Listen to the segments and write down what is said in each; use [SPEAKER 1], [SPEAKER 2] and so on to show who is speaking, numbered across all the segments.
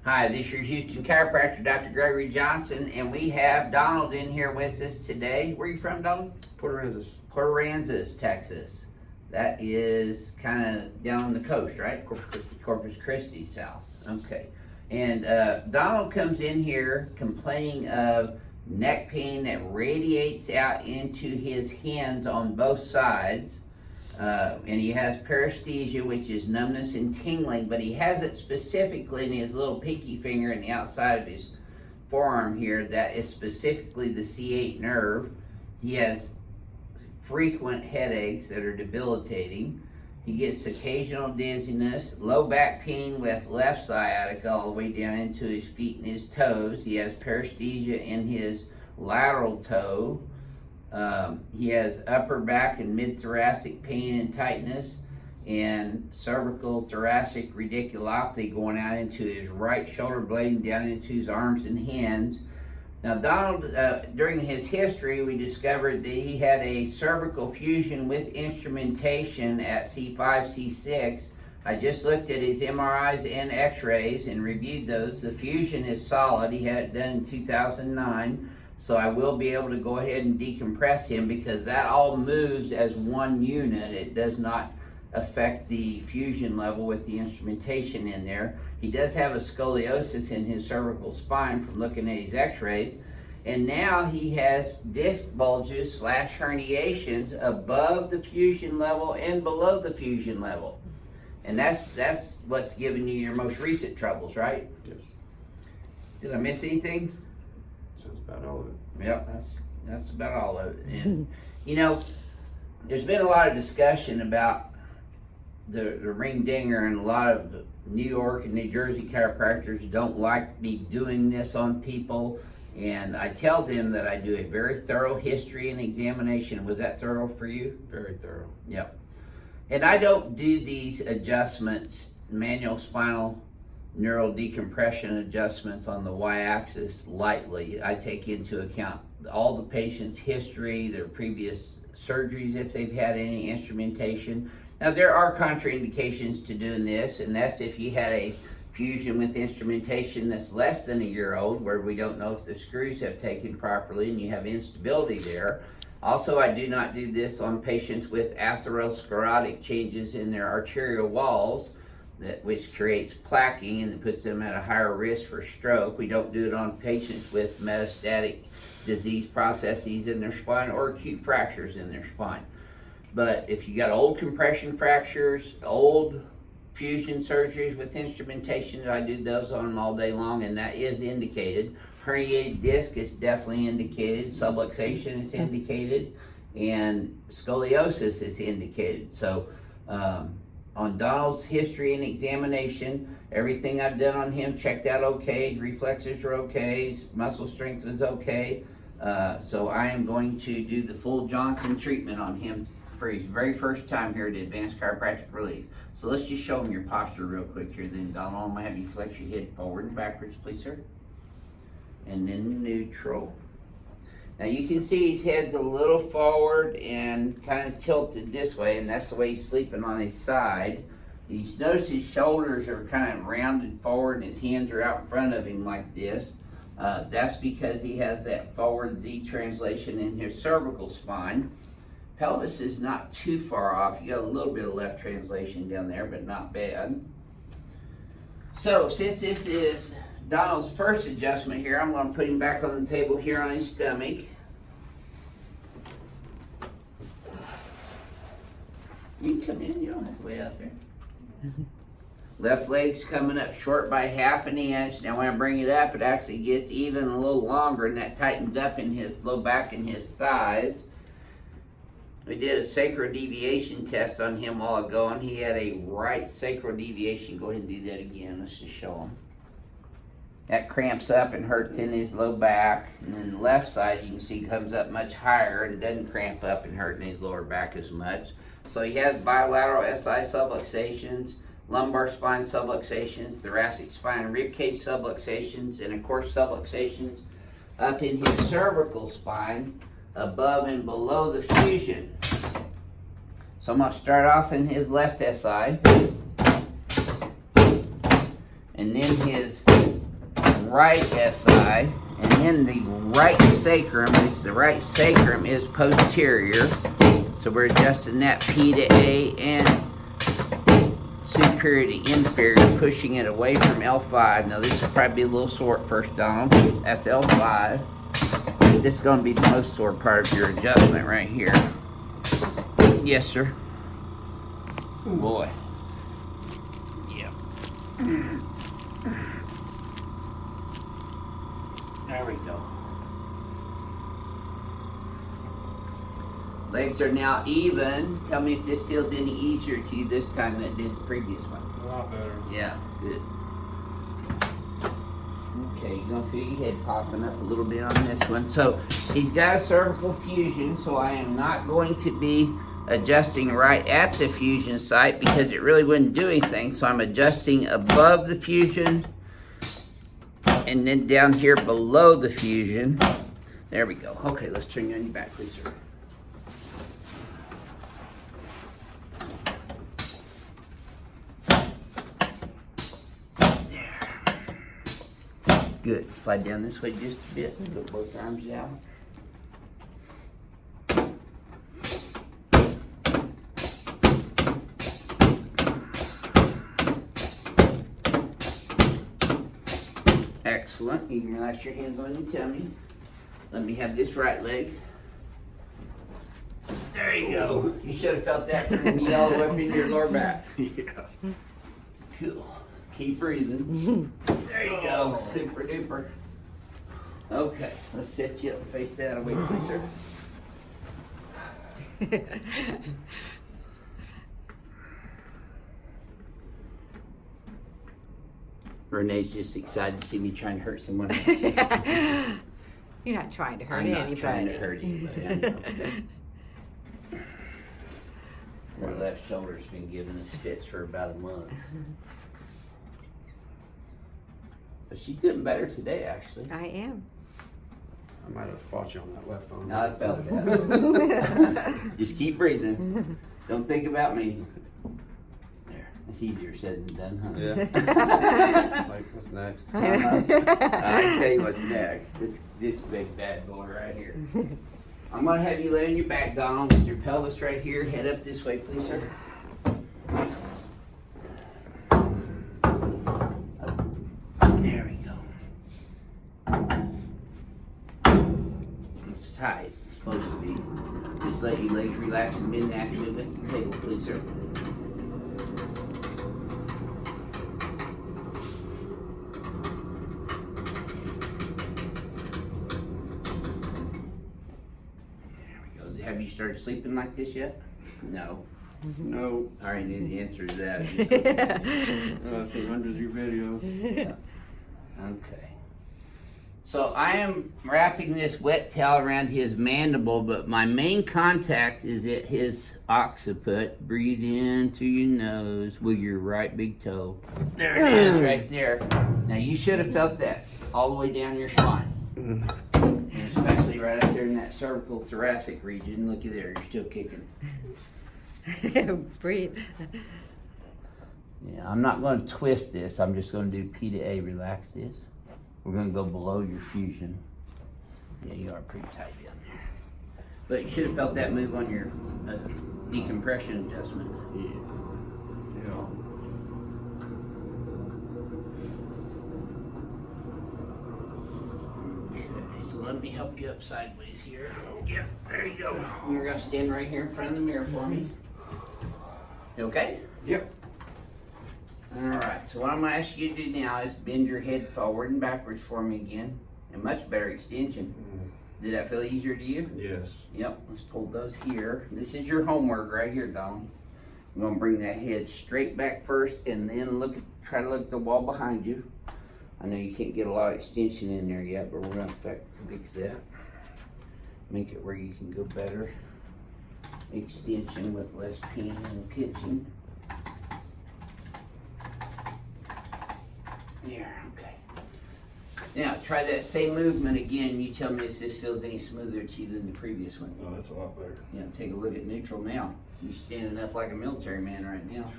[SPEAKER 1] Hi, this is your Houston chiropractor, Dr. Gregory Johnson, and we have Donald in here with us today. Where are you from, Donald?
[SPEAKER 2] Port Aransas.
[SPEAKER 1] Port Aransas, Texas. That is kind of down on the coast, right?
[SPEAKER 2] Corpus Christi.
[SPEAKER 1] Corpus Christi, south. Okay. And Donald comes in here complaining of neck pain that radiates out into his hands on both sides. And he has paresthesia, which is numbness and tingling, but he has it specifically in his little pinky finger and the outside of his forearm here. That is specifically the C8 nerve. He has frequent headaches that are debilitating. He gets occasional dizziness, low back pain with left sciatica all the way down into his feet and his toes. He has paresthesia in his lateral toe. He has upper back and mid-thoracic pain and tightness, and cervical thoracic radiculopathy going out into his right shoulder blade and down into his arms and hands. Now, Donald, during his history, we discovered that he had a cervical fusion with instrumentation at C5, C6. I just looked at his MRIs and x-rays and reviewed those. The fusion is solid. He had it done in 2009. So I will be able to go ahead and decompress him because that all moves as one unit. It does not affect the fusion level with the instrumentation in there. He does have a scoliosis in his cervical spine from looking at his x-rays. And now he has disc bulges / herniations above the fusion level and below the fusion level. And that's what's giving you your most recent troubles, right?
[SPEAKER 2] Yes.
[SPEAKER 1] Did I miss anything?
[SPEAKER 2] Sounds about all of it.
[SPEAKER 1] Yep, that's about all of it. And you know, there's been a lot of discussion about the ring dinger, and a lot of New York and New Jersey chiropractors don't like me doing this on people. And I tell them that I do a very thorough history and examination. Was that thorough for you?
[SPEAKER 2] Very thorough.
[SPEAKER 1] Yep. And I don't do these adjustments, manual spinal neural decompression adjustments on the y-axis lightly. I take into account all the patient's history, their previous surgeries if they've had any instrumentation. Now there are contraindications to doing this, and that's if you had a fusion with instrumentation that's less than a year old, where we don't know if the screws have taken properly and you have instability there. Also, I do not do this on patients with atherosclerotic changes in their arterial walls, which creates plaquing and puts them at a higher risk for stroke. We don't do it on patients with metastatic disease processes in their spine or acute fractures in their spine. But if you got old compression fractures, old fusion surgeries with instrumentation, I do those on them all day long, and that is indicated. Herniated disc is definitely indicated, subluxation is indicated, and scoliosis is indicated. So on Donald's history and examination, everything I've done on him checked out okay, reflexes are okay, his muscle strength was okay. So I am going to do the full Johnson treatment on him for his very first time here at Advanced Chiropractic Relief. So let's just show him your posture real quick here then, Donald. I'm gonna have you flex your head forward and backwards, please, sir. And then neutral. Now you can see his head's a little forward and kind of tilted this way, and that's the way he's sleeping on his side. You notice his shoulders are kind of rounded forward and his hands are out in front of him like this. That's because he has that forward Z translation in his cervical spine. Pelvis is not too far off. You got a little bit of left translation down there, but not bad. So since this is Donald's first adjustment here, I'm going to put him back on the table here on his stomach. You can come in, you don't have to wait out there. Left leg's coming up short by ½ an inch. Now when I bring it up, it actually gets even a little longer, and that tightens up in his low back and his thighs. We did a sacral deviation test on him a while ago, and he had a right sacral deviation. Go ahead and do that again. Let's just show him. That cramps up and hurts in his low back. And then the left side, you can see, comes up much higher and doesn't cramp up and hurt in his lower back as much. So he has bilateral SI subluxations, lumbar spine subluxations, thoracic spine rib cage subluxations, and of course subluxations up in his cervical spine above and below the fusion. So I'm going to start off in his left SI, and then his right SI, and then the right sacrum, which the right sacrum is posterior. So we're adjusting that P to A and superior to inferior, pushing it away from L5. Now this will probably be a little sore at first, Donald. That's L5. This is going to be the most sore part of your adjustment right here. Yes, sir. Boy. Yeah. There we go. Legs are now even. Tell me if this feels any easier to you this time than it did the previous one.
[SPEAKER 2] A lot better.
[SPEAKER 1] Yeah, good. Okay, you're gonna feel your head popping up a little bit on this one. So he's got a cervical fusion, so I am not going to be adjusting right at the fusion site because it really wouldn't do anything. So I'm adjusting above the fusion and then down here below the fusion. There we go. Okay, let's turn you on your back, please, sir. Good. Slide down this way just a bit. Put both arms out. Excellent. You can relax your hands on your tummy. Let me have this right leg. There you go. You should have felt that from me all the way up into your lower back.
[SPEAKER 2] Yeah.
[SPEAKER 1] Cool. Keep breathing. There you go. Super duper. Okay, let's set you up and face that away, please, sir. Renee's just excited to see me trying to hurt someone else.
[SPEAKER 3] You're not trying to hurt
[SPEAKER 1] I'm not
[SPEAKER 3] anybody.
[SPEAKER 1] trying to hurt anybody. I know. My left shoulder's been giving us fits for about a month. But she's doing better today, actually.
[SPEAKER 3] I am.
[SPEAKER 2] I might have fought you on that left arm.
[SPEAKER 1] No, I felt that. Just keep breathing. Don't think about me. There. It's easier said than done, huh?
[SPEAKER 2] Yeah. Like, what's next?
[SPEAKER 1] I can tell you what's next. This big bad boy right here. I'm gonna have you lay on your back, Donald, with your pelvis right here. Head up this way, please, sir. There we go. It's tight. It's supposed to be. Just let your legs relax and bend naturally with the table, please, sir. Have you started sleeping like this yet? No.
[SPEAKER 2] No.
[SPEAKER 1] I already knew the answer to that.
[SPEAKER 2] I've seen hundreds of your videos.
[SPEAKER 1] Yeah. Okay. So I am wrapping this wet towel around his mandible, but my main contact is at his occiput. Breathe in through your nose with your right big toe. There it is, right there. Now you should have felt that all the way down your spine. And especially right up there in that cervical thoracic region. Looky there, you're still kicking.
[SPEAKER 3] Breathe.
[SPEAKER 1] Yeah, I'm not going to twist this. I'm just going to do P to A, relax this. We're going to go below your fusion. Yeah, you are pretty tight down there. But you should have felt that move on your decompression adjustment.
[SPEAKER 2] Yeah. Yeah.
[SPEAKER 1] So let me help you up sideways here. Yeah, there you go. You're going to stand right here in front of the mirror for me. You okay?
[SPEAKER 2] Yep.
[SPEAKER 1] Alright, so what I'm going to ask you to do now is bend your head forward and backwards for me again. And much better extension. Did that feel easier to you?
[SPEAKER 2] Yes.
[SPEAKER 1] Yep, let's pull those here. This is your homework right here, Donald. I'm going to bring that head straight back first and then try to look at the wall behind you. I know you can't get a lot of extension in there yet, but we're going to fix that. Make it where you can go better. Extension with less pain and pitching. There, okay. Now, try that same movement again. You tell me if this feels any smoother to you than the previous one.
[SPEAKER 2] Oh, that's a lot better.
[SPEAKER 1] Yeah, take a look at neutral now. You're standing up like a military man right now.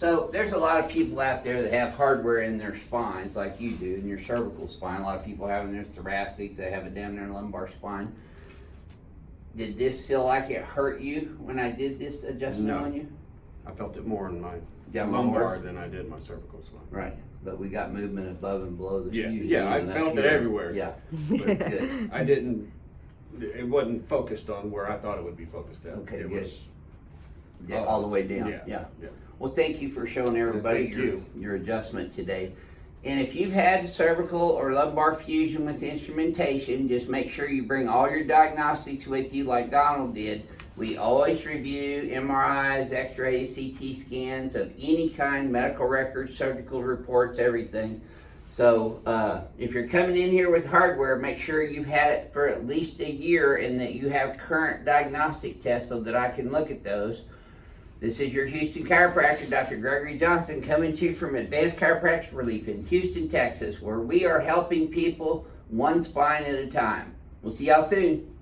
[SPEAKER 1] So there's a lot of people out there that have hardware in their spines like you do, in your cervical spine. A lot of people have in their thoracics, they have it down their lumbar spine. Did this feel like it hurt you when I did this adjustment
[SPEAKER 2] No.
[SPEAKER 1] on you?
[SPEAKER 2] I felt it more in my
[SPEAKER 1] Yeah,
[SPEAKER 2] lumbar
[SPEAKER 1] lumbar.
[SPEAKER 2] than I did my cervical spine.
[SPEAKER 1] Right, but we got movement above and below the
[SPEAKER 2] Yeah,
[SPEAKER 1] fusion.
[SPEAKER 2] yeah, I
[SPEAKER 1] and up
[SPEAKER 2] felt it
[SPEAKER 1] here.
[SPEAKER 2] everywhere.
[SPEAKER 1] Yeah,
[SPEAKER 2] But
[SPEAKER 1] good.
[SPEAKER 2] I didn't, it wasn't focused on where I thought it would be focused at.
[SPEAKER 1] Okay,
[SPEAKER 2] It
[SPEAKER 1] good.
[SPEAKER 2] was,
[SPEAKER 1] Yeah, all the way down,
[SPEAKER 2] yeah,
[SPEAKER 1] yeah.
[SPEAKER 2] yeah.
[SPEAKER 1] Well, thank you for showing everybody
[SPEAKER 2] Thank
[SPEAKER 1] your,
[SPEAKER 2] you.
[SPEAKER 1] your adjustment today. And if you've had cervical or lumbar fusion with instrumentation, just make sure you bring all your diagnostics with you like Donald did. We always review MRIs, x-rays, CT scans of any kind, medical records, surgical reports, everything. So if you're coming in here with hardware, make sure you've had it for at least a year and that you have current diagnostic tests so that I can look at those. This is your Houston chiropractor, Dr. Gregory Johnson, coming to you from Advanced Chiropractic Relief in Houston, Texas, where we are helping people one spine at a time. We'll see y'all soon.